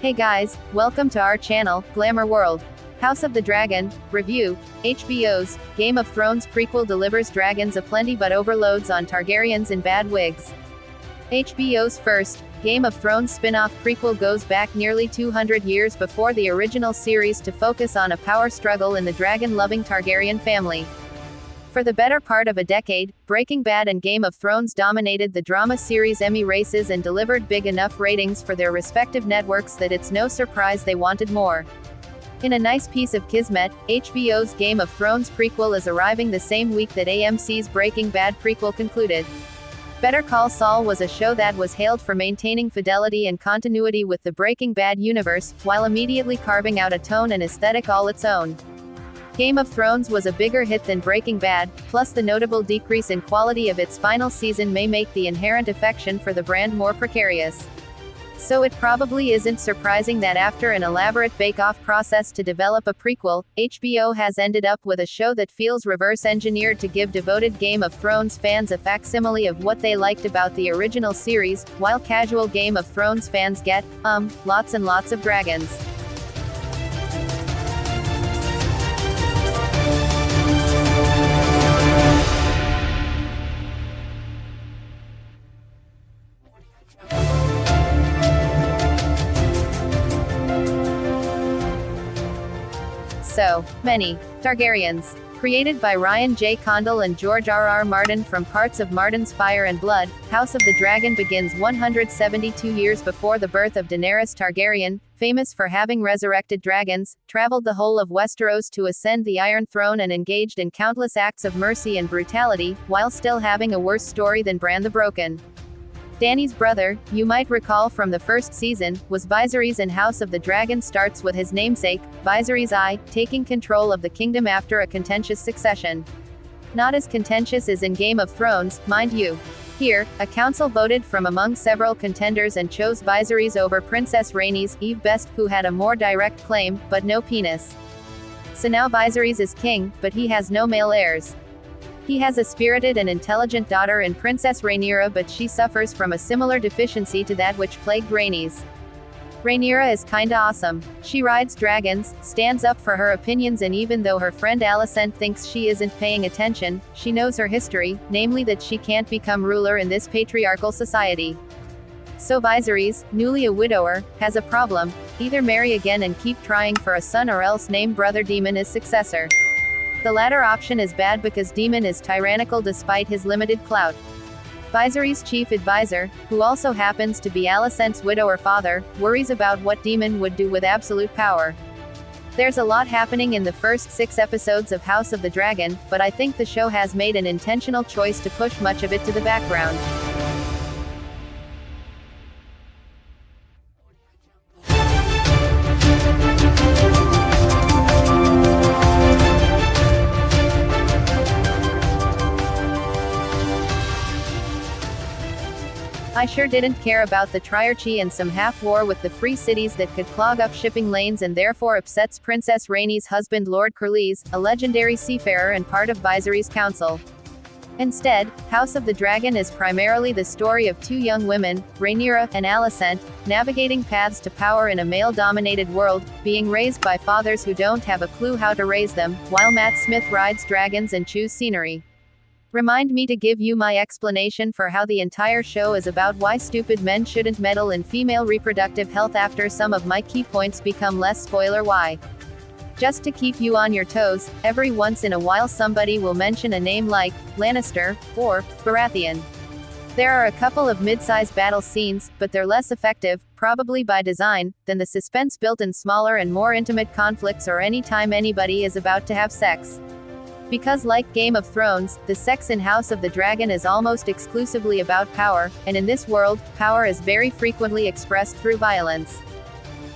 Hey guys, welcome to our channel, Glamour World. House of the Dragon, Review, HBO's Game of Thrones prequel delivers dragons aplenty but overloads on Targaryens in bad wigs. HBO's first Game of Thrones spin-off prequel goes back nearly 200 years before the original series to focus on a power struggle in the dragon-loving Targaryen family. For the better part of a decade, Breaking Bad and Game of Thrones dominated the drama series Emmy races and delivered big enough ratings for their respective networks that it's no surprise they wanted more. In a nice piece of kismet, HBO's Game of Thrones prequel is arriving the same week that AMC's Breaking Bad prequel concluded. Better Call Saul was a show that was hailed for maintaining fidelity and continuity with the Breaking Bad universe, while immediately carving out a tone and aesthetic all its own. Game of Thrones was a bigger hit than Breaking Bad, plus the notable decrease in quality of its final season may make the inherent affection for the brand more precarious. So it probably isn't surprising that after an elaborate bake-off process to develop a prequel, HBO has ended up with a show that feels reverse-engineered to give devoted Game of Thrones fans a facsimile of what they liked about the original series, while casual Game of Thrones fans get, lots and lots of dragons. So many Targaryens. Created by Ryan J. Condal and George R.R. Martin from parts of Martin's Fire and Blood, House of the Dragon begins 172 years before the birth of Daenerys Targaryen, famous for having resurrected dragons, traveled the whole of Westeros to ascend the Iron Throne and engaged in countless acts of mercy and brutality, while still having a worse story than Bran the Broken. Dany's brother, you might recall from the first season, was Viserys, and House of the Dragon starts with his namesake, Viserys I, taking control of the kingdom after a contentious succession. Not as contentious as in Game of Thrones, mind you. Here, a council voted from among several contenders and chose Viserys over Princess Rhaenys Eve Best, who had a more direct claim, but no penis. So now Viserys is king, but he has no male heirs. He has a spirited and intelligent daughter in Princess Rhaenyra, but she suffers from a similar deficiency to that which plagued Rhaenys. Rhaenyra is kinda awesome. She rides dragons, stands up for her opinions, and even though her friend Alicent thinks she isn't paying attention, she knows her history, namely that she can't become ruler in this patriarchal society. So Viserys, newly a widower, has a problem: either marry again and keep trying for a son, or else name brother Daemon as successor. The latter option is bad because Daemon is tyrannical despite his limited clout. Viserys' chief advisor, who also happens to be Alicent's widower father, worries about what Daemon would do with absolute power. There's a lot happening in the first 6 episodes of House of the Dragon, but I think the show has made an intentional choice to push much of it to the background. I sure didn't care about the Triarchy and some half-war with the free cities that could clog up shipping lanes and therefore upsets Princess Rhaenys' husband Lord Corlys, a legendary seafarer and part of Viserys' council. Instead, House of the Dragon is primarily the story of 2 young women, Rhaenyra and Alicent, navigating paths to power in a male-dominated world, being raised by fathers who don't have a clue how to raise them, while Matt Smith rides dragons and chews scenery. Remind me to give you my explanation for how the entire show is about why stupid men shouldn't meddle in female reproductive health after some of my key points become less spoiler why. Just to keep you on your toes, every once in a while somebody will mention a name like Lannister or Baratheon. There are a couple of mid-size battle scenes, but they're less effective, probably by design, than the suspense built in smaller and more intimate conflicts or any time anybody is about to have sex. Because like Game of Thrones, the sex in House of the Dragon is almost exclusively about power, and in this world, power is very frequently expressed through violence.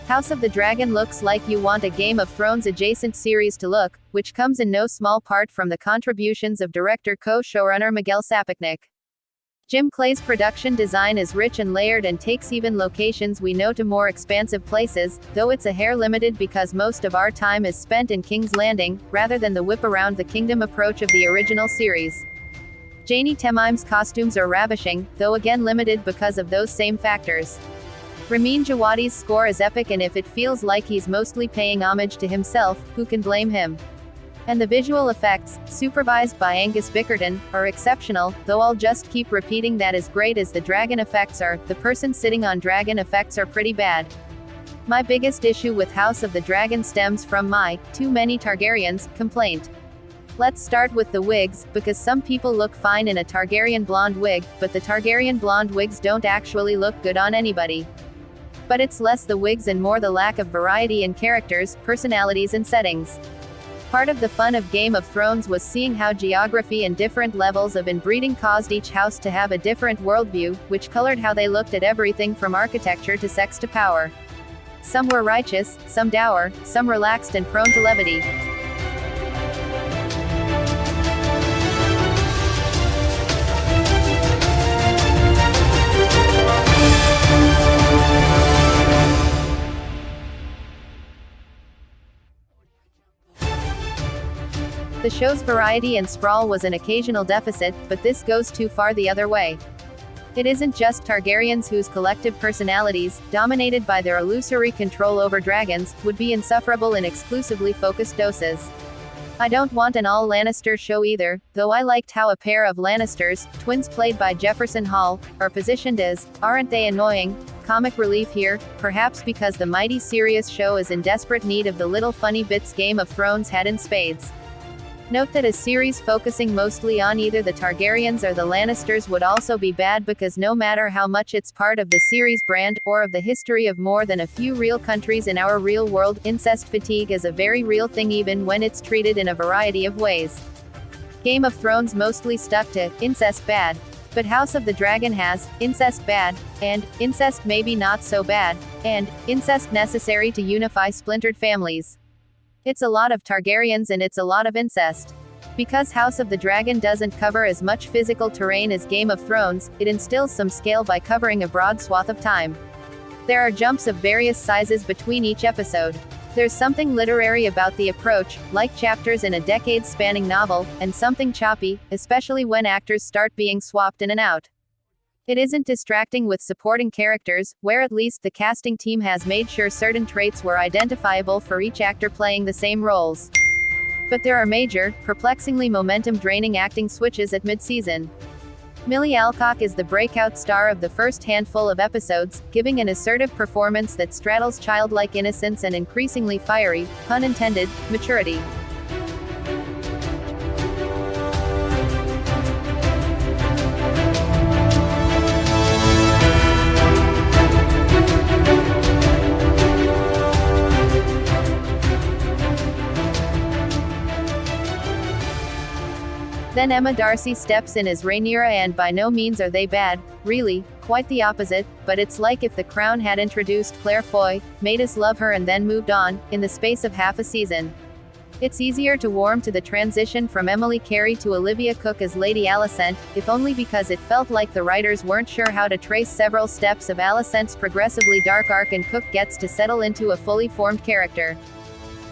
House of the Dragon looks like you want a Game of Thrones adjacent series to look, which comes in no small part from the contributions of director co-showrunner Miguel Sapochnik. Jim Clay's production design is rich and layered and takes even locations we know to more expansive places, though it's a hair limited because most of our time is spent in King's Landing, rather than the whip around the kingdom approach of the original series. Janie Temaim's costumes are ravishing, though again limited because of those same factors. Ramin Djawadi's score is epic, and if it feels like he's mostly paying homage to himself, who can blame him? And the visual effects, supervised by Angus Bickerton, are exceptional, though I'll just keep repeating that as great as the dragon effects are, the person sitting on dragon effects are pretty bad. My biggest issue with House of the Dragon stems from my, too many Targaryens, complaint. Let's start with the wigs, because some people look fine in a Targaryen blonde wig, but the Targaryen blonde wigs don't actually look good on anybody. But it's less the wigs and more the lack of variety in characters, personalities and settings. Part of the fun of Game of Thrones was seeing how geography and different levels of inbreeding caused each house to have a different worldview, which colored how they looked at everything from architecture to sex to power. Some were righteous, some dour, some relaxed and prone to levity. The show's variety and sprawl was an occasional deficit, but this goes too far the other way. It isn't just Targaryens whose collective personalities, dominated by their illusory control over dragons, would be insufferable in exclusively focused doses. I don't want an all-Lannister show either, though I liked how a pair of Lannisters, twins played by Jefferson Hall, are positioned as, aren't they annoying, comic relief here, perhaps because the mighty serious show is in desperate need of the little funny bits Game of Thrones had in spades. Note that a series focusing mostly on either the Targaryens or the Lannisters would also be bad, because no matter how much it's part of the series brand, or of the history of more than a few real countries in our real world, incest fatigue is a very real thing even when it's treated in a variety of ways. Game of Thrones mostly stuck to incest bad. But House of the Dragon has incest bad, and incest maybe not so bad, and incest necessary to unify splintered families. It's a lot of Targaryens and it's a lot of incest. Because House of the Dragon doesn't cover as much physical terrain as Game of Thrones, it instills some scale by covering a broad swath of time. There are jumps of various sizes between each episode. There's something literary about the approach, like chapters in a decade-spanning novel, and something choppy, especially when actors start being swapped in and out. It isn't distracting with supporting characters, where at least the casting team has made sure certain traits were identifiable for each actor playing the same roles. But there are major, perplexingly momentum-draining acting switches at mid-season. Millie Alcock is the breakout star of the first handful of episodes, giving an assertive performance that straddles childlike innocence and increasingly fiery, pun intended, maturity. Then Emma Darcy steps in as Rhaenyra, and by no means are they bad, really, quite the opposite, but it's like if the Crown had introduced Claire Foy, made us love her and then moved on, in the space of half a season. It's easier to warm to the transition from Emily Carey to Olivia Cooke as Lady Alicent, if only because it felt like the writers weren't sure how to trace several steps of Alicent's progressively dark arc and Cooke gets to settle into a fully formed character.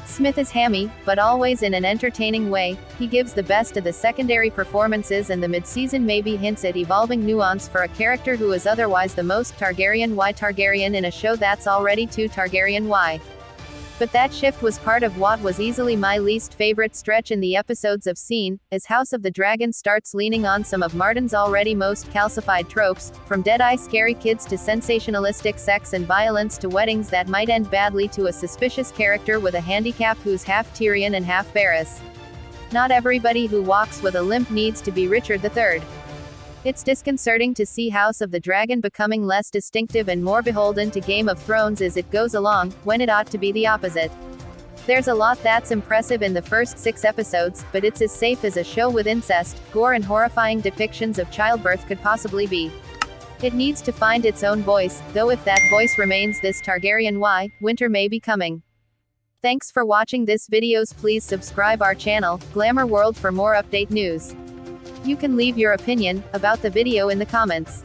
Smith is hammy, but always in an entertaining way. He gives the best of the secondary performances, and the mid-season maybe hints at evolving nuance for a character who is otherwise the most Targaryen Y Targaryen in a show that's already too Targaryen Y. But that shift was part of what was easily my least favorite stretch in the episodes of scene, as House of the Dragon starts leaning on some of Martin's already most calcified tropes, from dead-eye scary kids to sensationalistic sex and violence to weddings that might end badly to a suspicious character with a handicap who's half Tyrion and half Varys. Not everybody who walks with a limp needs to be Richard III. It's disconcerting to see House of the Dragon becoming less distinctive and more beholden to Game of Thrones as it goes along, when it ought to be the opposite. There's a lot that's impressive in the first 6 episodes, but it's as safe as a show with incest, gore and horrifying depictions of childbirth could possibly be. It needs to find its own voice, though if that voice remains this Targaryen Y, winter may be coming. Thanks for watching this videos. Please subscribe our channel, Glamour World, for more update news. You can leave your opinion about the video in the comments.